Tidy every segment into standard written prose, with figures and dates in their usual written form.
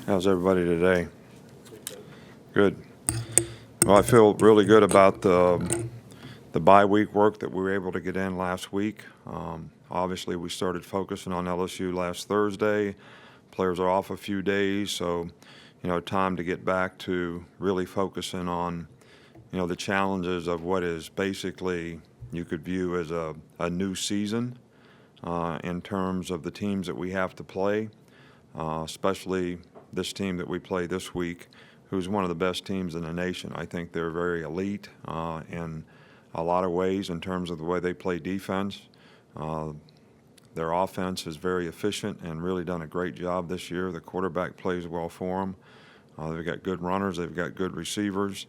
How's everybody today? Good. Well, I feel really good about the bye week work that we were able to get in last week. Obviously, we started focusing on LSU last Thursday. Players are off a few days, so time to get back to really focusing on the challenges of what is basically you could view as a new season in terms of the teams that we have to play, especially this team that we play this week, who's one of the best teams in the nation. I think they're very elite in a lot of ways in terms of the way they play defense. Their offense is very efficient and really done a great job this year. The quarterback plays well for them. They've got good runners. They've got good receivers.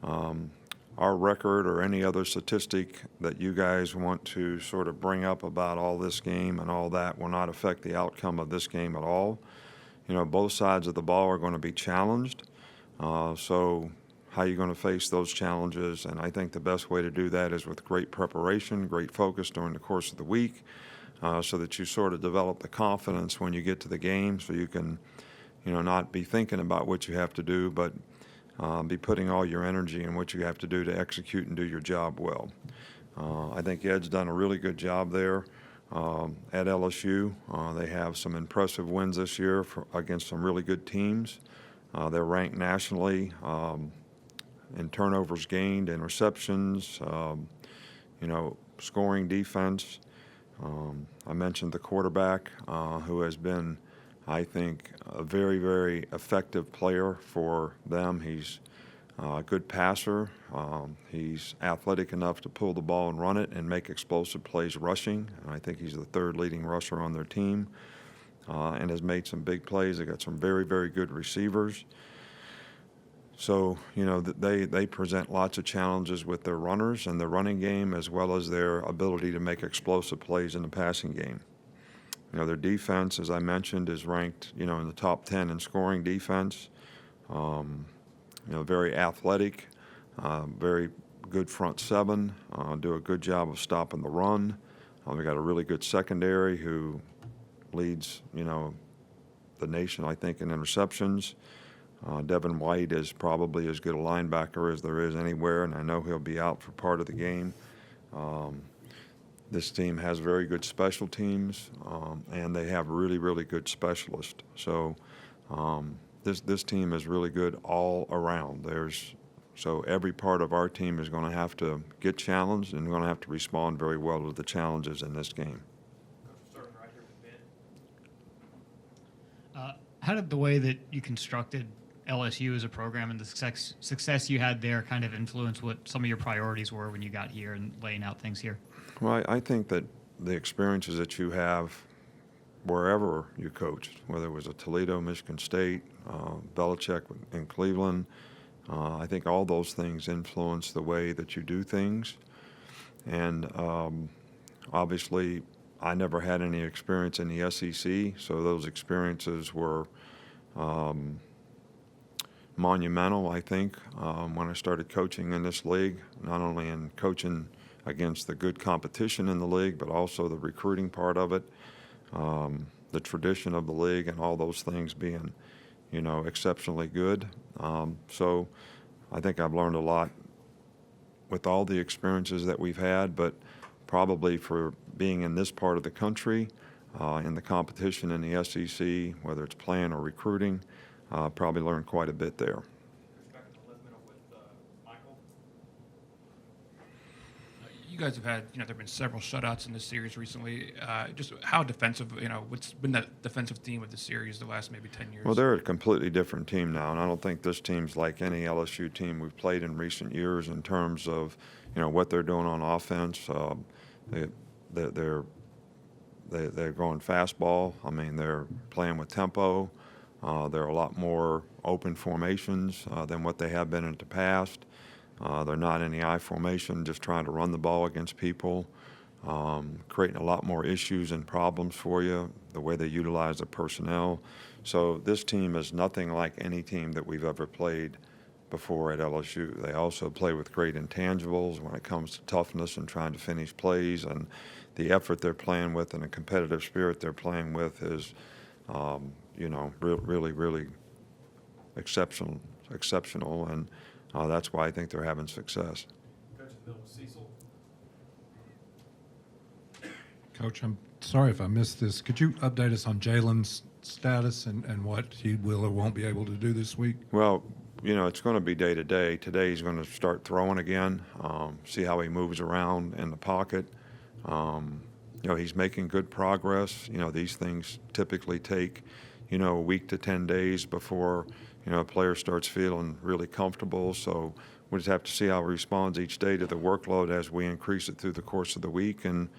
Our record or any other statistic that you guys want to sort of bring up about all this game and all that will not affect the outcome of this game at all. Both sides of the ball are going to be challenged. So how are you going to face those challenges? And I think the best way to do that is with great preparation, great focus during the course of the week, so that you sort of develop the confidence when you get to the game, so you can, not be thinking about what you have to do, but be putting all your energy in what you have to do to execute and do your job well. I think Ed's done a really good job there at LSU. They have some impressive wins this year against some really good teams. They're ranked nationally in turnovers gained, interceptions, scoring defense. I mentioned the quarterback, who has been, I think, a very, very effective player for them. He's a good passer. He's athletic enough to pull the ball and run it and make explosive plays rushing. And I think he's the third leading rusher on their team and has made some big plays. They got some very, very good receivers. So, they present lots of challenges with their runners and their running game, as well as their ability to make explosive plays in the passing game. Their defense, as I mentioned, is ranked, in the top 10 in scoring defense. Very athletic, very good front seven, do a good job of stopping the run. They got a really good secondary who leads, the nation, I think, in interceptions. Devin White is probably as good a linebacker as there is anywhere, and I know he'll be out for part of the game. This team has very good special teams, and they have really, really good specialists. So this team is really good all around. So every part of our team is going to have to get challenged and going to have to respond very well to the challenges in this game. Starting right here with Ben. How did the way that you constructed LSU as a program and the success you had there kind of influence what some of your priorities were when you got here and laying out things here? Well, I think that the experiences that you have wherever you coached, whether it was at Toledo, Michigan State, Belichick in Cleveland, I think all those things influence the way that you do things. And obviously, I never had any experience in the SEC, so those experiences were monumental, I think, when I started coaching in this league, not only in coaching against the good competition in the league, but also the recruiting part of it, the tradition of the league, and all those things being, exceptionally good. So I think I've learned a lot with all the experiences that we've had, but probably for being in this part of the country, in the competition in the SEC, whether it's playing or recruiting, probably learned quite a bit there. You guys have had, there have been several shutouts in this series recently. Just how defensive, what's been that defensive theme of the series the last maybe 10 years? Well, they're a completely different team now, and I don't think this team's like any LSU team we've played in recent years in terms of, what they're doing on offense. They're going fastball. I mean, they're playing with tempo. They're a lot more open formations than what they have been in the past. They're not in the I formation, just trying to run the ball against people, creating a lot more issues and problems for you, the way they utilize the personnel. So this team is nothing like any team that we've ever played before at LSU. They also play with great intangibles when it comes to toughness and trying to finish plays, and the effort they're playing with and the competitive spirit they're playing with is, really, really exceptional, and that's why I think they're having success. Coach, I'm sorry if I missed this. Could you update us on Jalen's status and what he will or won't be able to do this week? Well, it's going to be day to day. Today he's going to start throwing again, see how he moves around in the pocket. He's making good progress. These things typically take, a week to 10 days before, a player starts feeling really comfortable. So we just have to see how he responds each day to the workload as we increase it through the course of the week and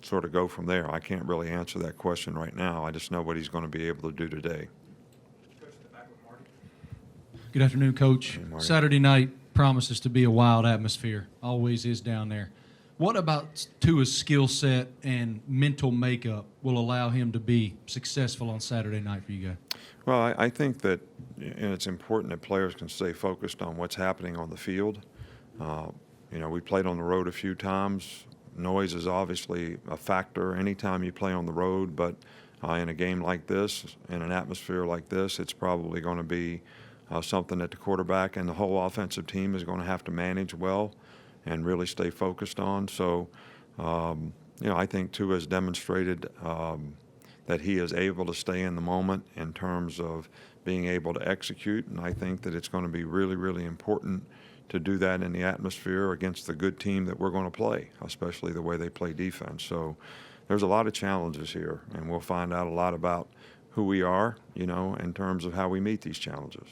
sort of go from there. I can't really answer that question right now. I just know what he's going to be able to do today. Good afternoon, Coach. Hey, Marty. Saturday night promises to be a wild atmosphere. Always is down there. What about Tua's skill set and mental makeup will allow him to be successful on Saturday night for you guys? Well, I think that it's important that players can stay focused on what's happening on the field. We played on the road a few times. Noise is obviously a factor anytime you play on the road, but in a game like this, in an atmosphere like this, it's probably going to be something that the quarterback and the whole offensive team is going to have to manage well and really stay focused on. So, I think Tua has demonstrated that he is able to stay in the moment in terms of being able to execute, and I think that it's going to be really, really important to do that in the atmosphere against the good team that we're going to play, especially the way they play defense. So there's a lot of challenges here, and we'll find out a lot about who we are, in terms of how we meet these challenges.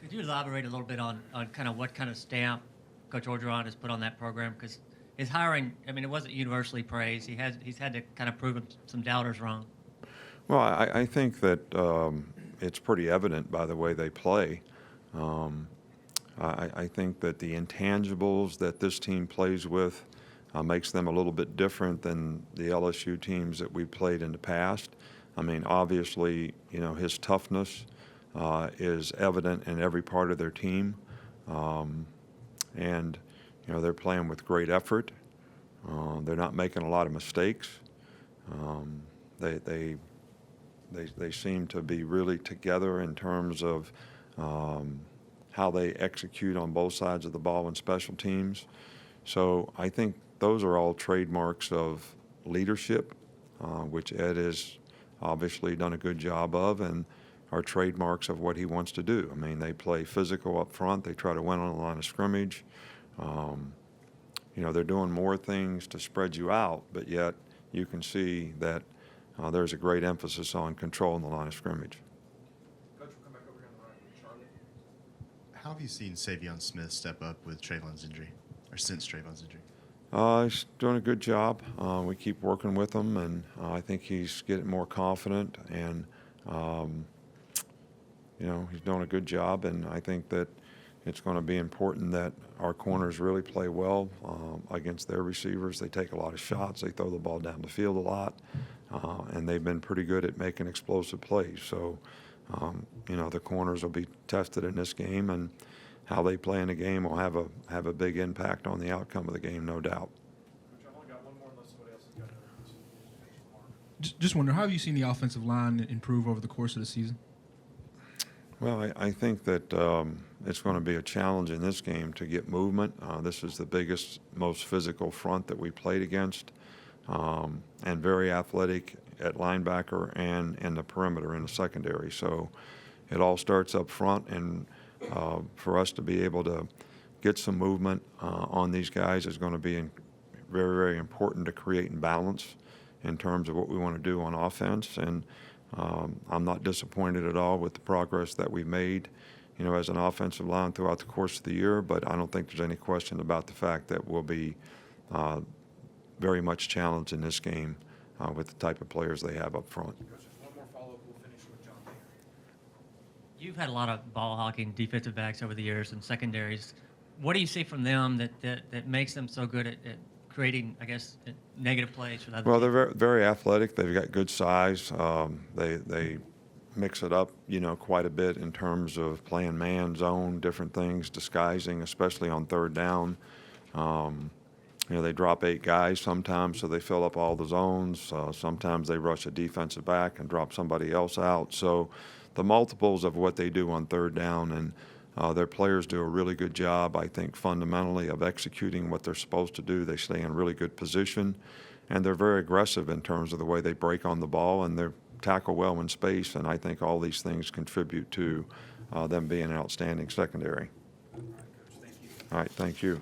Could you elaborate a little bit on kind of what kind of stamp Coach Orgeron has put on that program? Because his hiring, it wasn't universally praised. He's had to kind of prove some doubters wrong. Well, I think that it's pretty evident by the way they play. I think that the intangibles that this team plays with makes them a little bit different than the LSU teams that we played in the past. Obviously, his toughness is evident in every part of their team. And they're playing with great effort. They're not making a lot of mistakes. They seem to be really together in terms of how they execute on both sides of the ball in special teams. So I think those are all trademarks of leadership, which Ed has obviously done a good job of, and are trademarks of what he wants to do. They play physical up front. They try to win on the line of scrimmage. They're doing more things to spread you out, but yet you can see that there's a great emphasis on controlling the line of scrimmage. Coach, we'll come back over here on the right with Charlotte. How have you seen Savion Smith step up with Trayvon's injury, or since Trayvon's injury? He's doing a good job. We keep working with him, and I think he's getting more confident, and he's doing a good job. And I think that it's going to be important that our corners really play well against their receivers. They take a lot of shots. They throw the ball down the field a lot, and they've been pretty good at making explosive plays. So, the corners will be tested in this game, and how they play in the game will have a big impact on the outcome of the game, no doubt. I've only got one more unless somebody else has got another. Just wonder, how have you seen the offensive line improve over the course of the season? Well, I think that it's going to be a challenge in this game to get movement. This is the biggest, most physical front that we played against, and very athletic at linebacker and in the perimeter in the secondary. So it all starts up front, and for us to be able to get some movement on these guys is going to be very, very important to creating balance in terms of what we want to do on offense. And I'm not disappointed at all with the progress that we've made, as an offensive line throughout the course of the year, but I don't think there's any question about the fact that we'll be very much challenged in this game with the type of players they have up front. One more follow-up, we'll finish with John Mayer. You've had a lot of ball hawking defensive backs over the years and secondaries. What do you see from them that makes them so good at creating, negative plays for the other Well, team? they're very athletic. They've got good size. They mix it up, quite a bit in terms of playing man, zone, different things, disguising, especially on third down. You know, they drop 8 guys sometimes, so they fill up all the zones. Sometimes they rush a defensive back and drop somebody else out. So the multiples of what they do on third down, and their players do a really good job, I think, fundamentally of executing what they're supposed to do. They stay in really good position, and they're very aggressive in terms of the way they break on the ball, and they tackle well in space. And I think all these things contribute to them being an outstanding secondary. All right, thank you.